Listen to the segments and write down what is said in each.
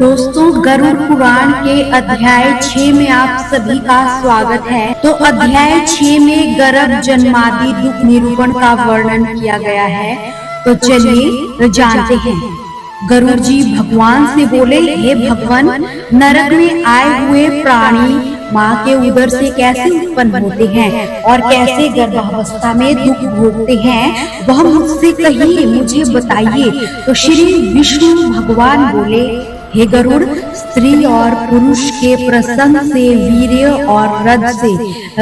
दोस्तों, गरुड़ पुराण के अध्याय 6 में आप सभी का स्वागत है। तो अध्याय 6 में गर्भ जन्मादि दुख निरूपण का वर्णन किया गया है। तो चलिए जानते हैं। गरुड़ जी भगवान से बोले, हे भगवान, नरक में आए हुए प्राणी माँ के उदर से कैसे उत्पन्न होते हैं और कैसे गर्भावस्था में दुख भोगते हैं, वह मुझसे कहिए, मुझे बताइए। तो श्री विष्णु भगवान बोले, हे गरुड़, स्त्री और पुरुष के प्रसंग से, वीर्य और रज से,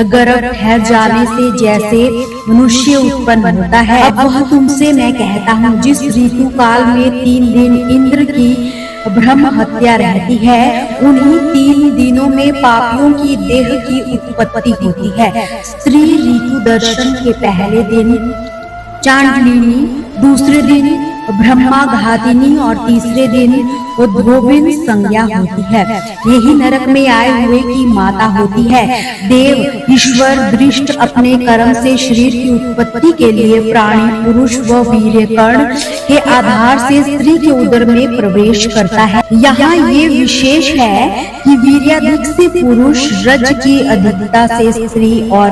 गर्भ ठहर जाने से जैसे मनुष्य उत्पन्न होता है, अब वह तुमसे मैं कहता हूँ। जिस ऋतु काल में 3 दिन इंद्र की ब्रह्म हत्या रहती है, उन्हीं 3 दिनों में पापियों की देह की उत्पत्ति होती है। स्त्री ऋतु दर्शन के पहले दिन चांडलिनी, दूसरे दिन ब्रह्माघातिनी और तीसरे दिन उद्भोविन संज्ञा होती है। यही नरक में आए हुए की माता होती है। देव ईश्वर दृष्ट अपने कर्म से शरीर की उत्पत्ति के लिए प्राणी पुरुष व वीर्य कर्ण के आधार से स्त्री के उदर में प्रवेश करता है। यहाँ ये विशेष है कि वीर्याधिक से पुरुष, रज की अधिकता से स्त्री और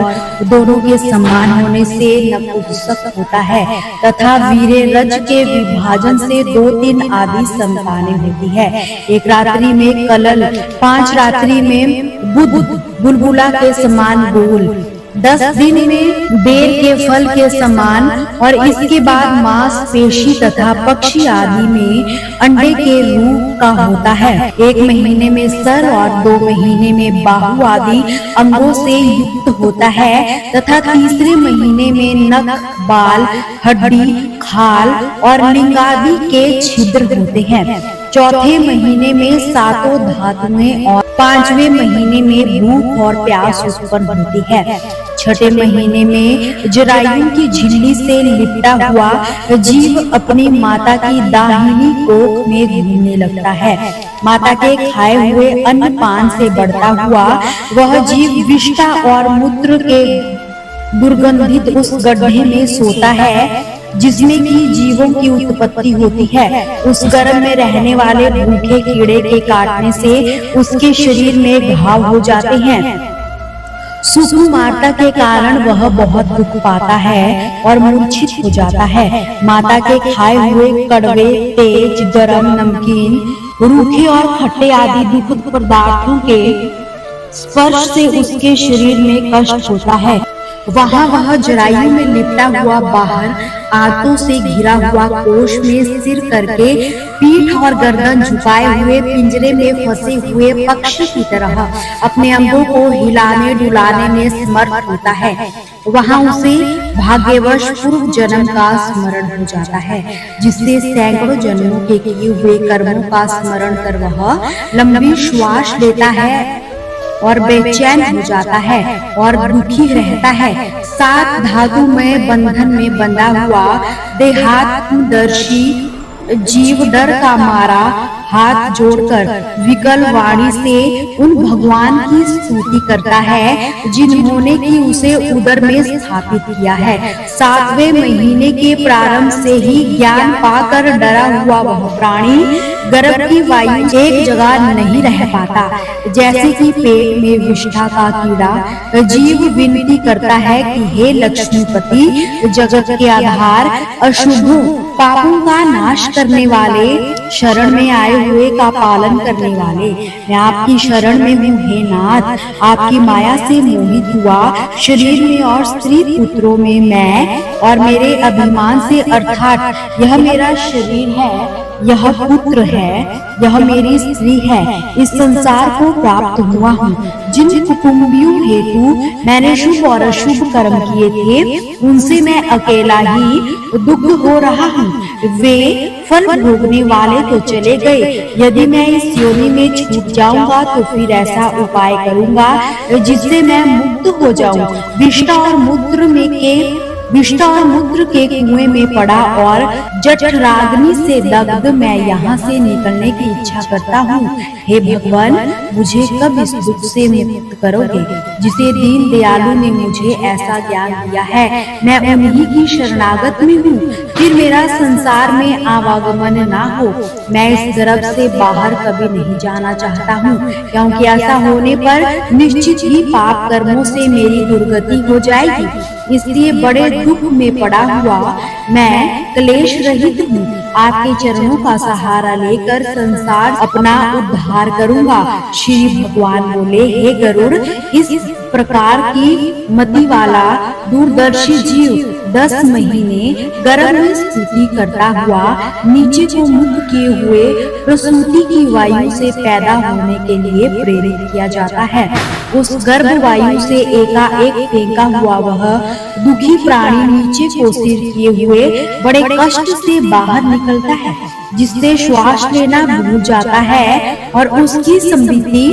दोनों के समान होने से नपुंसक होता है तथा वीर्य रज के विभाजन से 2-3 आदि संतानें होती है। एक रात्रि में कलल, 5 रात्रि में बुध बुलबुला के समान गोल, 10 दिन में बेर के फल के समान और इसके बाद मांस पेशी तथा पक्षी आदि में अंडे के रूप का होता है। 1 महीने में सर और 2 महीने में बाहु आदि अंगों से युक्त होता है तथा तीसरे महीने में नख, बाल, हड्डी, खाल और लिंगादि के छिद्र होते हैं। चौथे महीने में 7 धातुएं और 5वें महीने में भूख और प्यास उत्पन्न होती है। 6ठे महीने में जरायु की झिल्ली से लिपटा हुआ जीव अपनी माता की दाहिनी कोख में घूमने लगता है। माता के खाए हुए अन्न पान से बढ़ता हुआ वह जीव विष्ठा और मूत्र के दुर्गंधित उस गड्ढे में सोता है जिसमें की जीवों की उत्पत्ति होती है। उस गर्भ में रहने वाले भूखे कीड़े के काटने से उसके शरीर में घाव हो जाते हैं। सुकुमारता के कारण वह बहुत दुख पाता है और मूर्छित हो जाता है। माता के खाए हुए कड़वे, तेज, गरम, नमकीन, रूखे और खट्टे आदि दुखद पदार्थों के स्पर्श से उसके शरीर में कष्ट होता है। वह जरायु में लिपटा हुआ बाहर आंतों से घिरा हुआ कोष में सिर करके पीठ और गर्दन झुकाए हुए पिंजरे में फंसे हुए पक्षी की तरह अपने अंगों को हिलाने डुलाने में समर्थ होता है। वहाँ उसे भाग्यवश पूर्व जन्म का स्मरण हो जाता है, जिससे सैकड़ों जन्मों के किए हुए कर्मों का स्मरण कर वह लंबी श्वास लेता है और बेचैन हो जाता है और दुखी रहता है। 7 धातु में बंधन में बंधा हुआ देहात्मदर्शी जीव डर का मारा हाथ जोड़कर विकल वाणी से उन भगवान की स्तुति करता है जिन्होंने की उसे उदर में स्थापित किया है। 7वें महीने के प्रारंभ से ही ज्ञान पाकर डरा हुआ वह प्राणी गर्भ की वायु एक जगह नहीं रह पाता। जैसे कि पेट में विष्ठा का कीड़ा जीव विनती करता है कि हे लक्ष्मीपति, जगत के आधार, अशुभों पापों का नाश करने वाले, शरण में आए हुए का पालन करने वाले, मैं आपकी शरण में हूँ। हे नाथ, आपकी माया से मोहित हुआ शरीर में और स्त्री पुत्रों में मैं और मेरे अभिमान से, अर्थात यह मेरा शरीर है, यह पुत्र है, यह मेरी स्त्री है, इस संसार को प्राप्त हुआ हूँ। जिन कुटुंबियों हेतु मैंने शुभ और अशुभ कर्म किए थे, उनसे मैं अकेला ही दुख हो रहा हूँ। वे फल भोगने वाले तो चले गए, यदि मैं इस योनि में छूट जाऊंगा तो फिर ऐसा उपाय करूंगा जिससे मैं मुक्त हो जाऊं। विष्ठा और मूत्र के कुएं में पड़ा और जठराग्नि से दग्ध मैं यहाँ से निकलने की इच्छा करता हूँ। हे भगवान, मुझे कब इस दुख से मुक्त करोगे जिसे दीन दयालु ने मुझे ऐसा ज्ञान दिया है। मैं उन्हीं की शरणागत में हूँ, फिर मेरा संसार में आवागमन ना हो। मैं इस गर्भ से बाहर कभी नहीं जाना चाहता हूँ, क्योंकि ऐसा होने पर निश्चित ही पाप कर्मों से मेरी दुर्गति हो जाएगी। इसलिए बड़े दुख में पड़ा हुआ मैं क्लेश रहित हूँ। आपके चरणों का सहारा लेकर संसार अपना उद्धार करूंगा। श्री भगवान बोले, हे गरुड़, इस प्रकार की मति वाला दूरदर्शी जीव 10 महीने गर्भ में स्तुति करता हुआ नीचे को मुख किए हुए प्रसूति की वायु से पैदा होने के लिए प्रेरित किया जाता है। उस गर्भ वायु से एकाएक फेंका हुआ वह दुखी प्राणी नीचे को सिर किए हुए बड़े कष्ट से बाहर निकलता है, जिससे श्वास लेना भूल जाता है और उसकी समृद्धि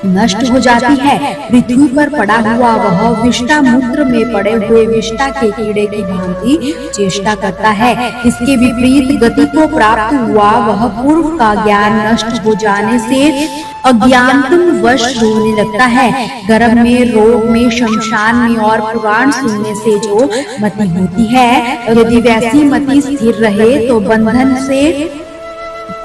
नष्ट हो जाती है। पृथ्वी पर पड़ा हुआ वह विष्टा मूत्र में पड़े हुए विष्टा के कीड़े की भांति चेष्टा करता है। इसके विपरीत गति को प्राप्त हुआ वह पूर्व का ज्ञान नष्ट हो जाने से अज्ञानतम वश रोने लगता है। गर्भ में, रोग में, शमशान में और पुराण सुनने से जो मति होती है, यदि वैसी मति स्थिर रहे तो बंधन से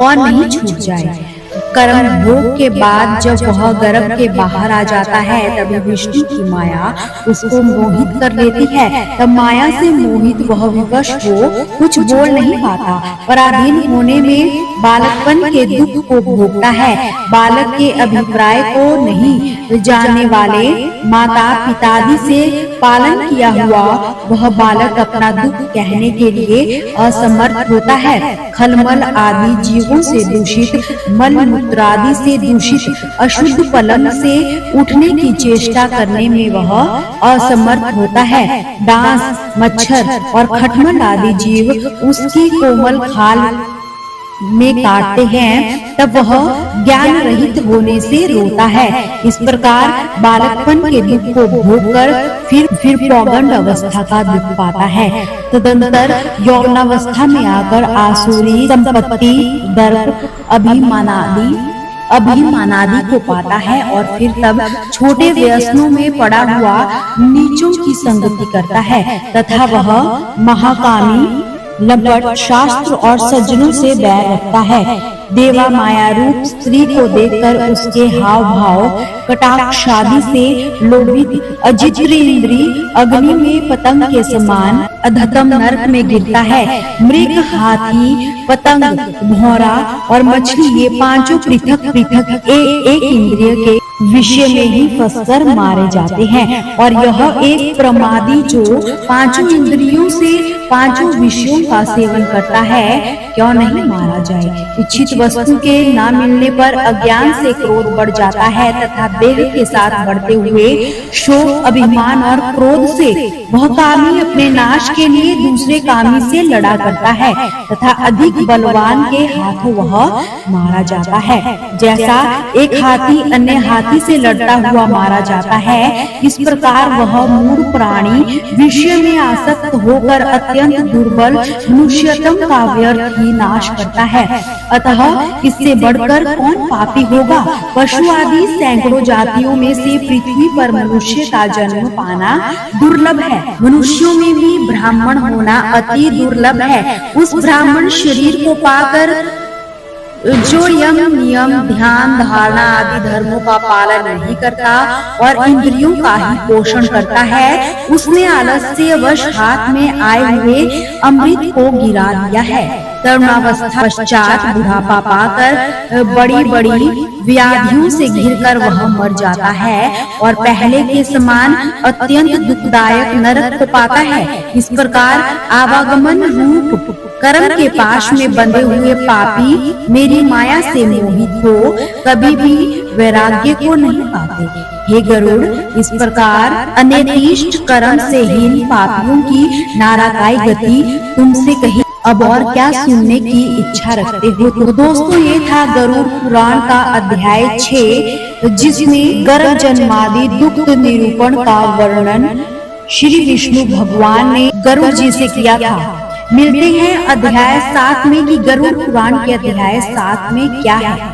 और नहीं छूट जाए। कर्म भोग के बाद जब वह गर्भ के बाहर आ जाता है, तभी विष्णु की माया उसको मोहित कर लेती है। तब माया से मोहित वह विवश हो कुछ बोल नहीं पाता। पराधीन होने में बालकपन के दुख को भोगता है। बालक के अभिप्राय को नहीं जानने वाले माता पितादि से पालन किया हुआ वह बालक अपना दुख कहने के लिए असमर्थ होता है। खलमल आदि जीवों से दूषित, मल मूत्रादि से दूषित अशुद्ध पलंग से उठने की चेष्टा करने में वह असमर्थ होता है। डांस, मच्छर और खटमल आदि जीव उसकी कोमल खाल में काटते हैं, तब वह ज्ञान रहित होने से रोता है। इस प्रकार बालकपन के दुख को भोगकर फिर पौगंड अवस्था का दुख पाता है। तदंतर यौवनावस्था में आकर आसुरी संपत्ति, दर्प, अभिमानादि को पाता है और फिर तब छोटे व्यसनों में पड़ा हुआ नीचों की संगति करता है तथा वह महाकामी, लंपट, शास्त्र और सज्जनों से बैर रखता है। देवा माया रूप स्त्री को देखकर उसके हाव भाव कटाक्षादि से लोभित अजितेंद्री अग्नि में पतंग के समान अधतम नरक में गिरता है। मृग, हाथी, पतंग, भौरा और मछली ये पांचों पृथक पृथक एक इंद्रिय के विषय में ही फंसकर मारे जाते हैं, और यह एक प्रमादी जो पांचों इंद्रियों से पांचों विषयों का सेवन करता है, क्यों नहीं मारा जाए। इच्छित वस्तु के न मिलने पर अज्ञान से क्रोध बढ़ जाता है तथा देह के साथ बढ़ते हुए शोक, अभिमान और क्रोध से वह कामी अपने नाश के लिए दूसरे कामी से लड़ा करता है तथा अधिक बलवान के हाथों वह मारा जाता है। जैसा एक हाथी अन्य हाथी से लड़ता हुआ मारा जाता है, इस प्रकार वह मूढ़ प्राणी विषय में आसक्त होकर अत्यंत दुर्बल मनुष्यतम का व्यर्थ ही नाश करता है। अतः इससे बढ़कर कौन पापी होगा। पशु आदि सैकड़ों जातियों में से पृथ्वी पर मनुष्य का जन्म पाना दुर्लभ है। मनुष्यों में भी ब्राह्मण होना अति दुर्लभ है। उस ब्राह्मण शरीर को पाकर जो यम, नियम, ध्यान, धारणा आदि धर्मों का पालन नहीं करता और इंद्रियों का ही पोषण करता है, उसने आलस्यवश हाथ में आए हुए अमृत को गिरा दिया है। तरुणावस्था पश्चात बुढ़ापा पाकर बड़ी बड़ी व्याधियों से घिरकर वह मर जाता है और पहले के समान अत्यंत दुखदायक नरक को पाता है। इस प्रकार आवागमन रूप कर्म के पाश में बंधे हुए पापी मेरी माया से मोहित हो कभी भी वैराग्य को नहीं पाते। हे गरुड़, इस प्रकार अनिर्दिष्ट कर्म से हीन पापियों की नाराकाई गति तुमसे कही। अब और क्या सुनने की इच्छा रखते हो? तो दोस्तों, ये था गरुड़ पुराण का अध्याय 6, जिसमें गर्भ जन्मादि दुख निरूपण का वर्णन श्री विष्णु भगवान ने गरुड़ जी से किया था। मिलते हैं अध्याय 7 में कि गरुड़ पुराण के अध्याय 7 में क्या है।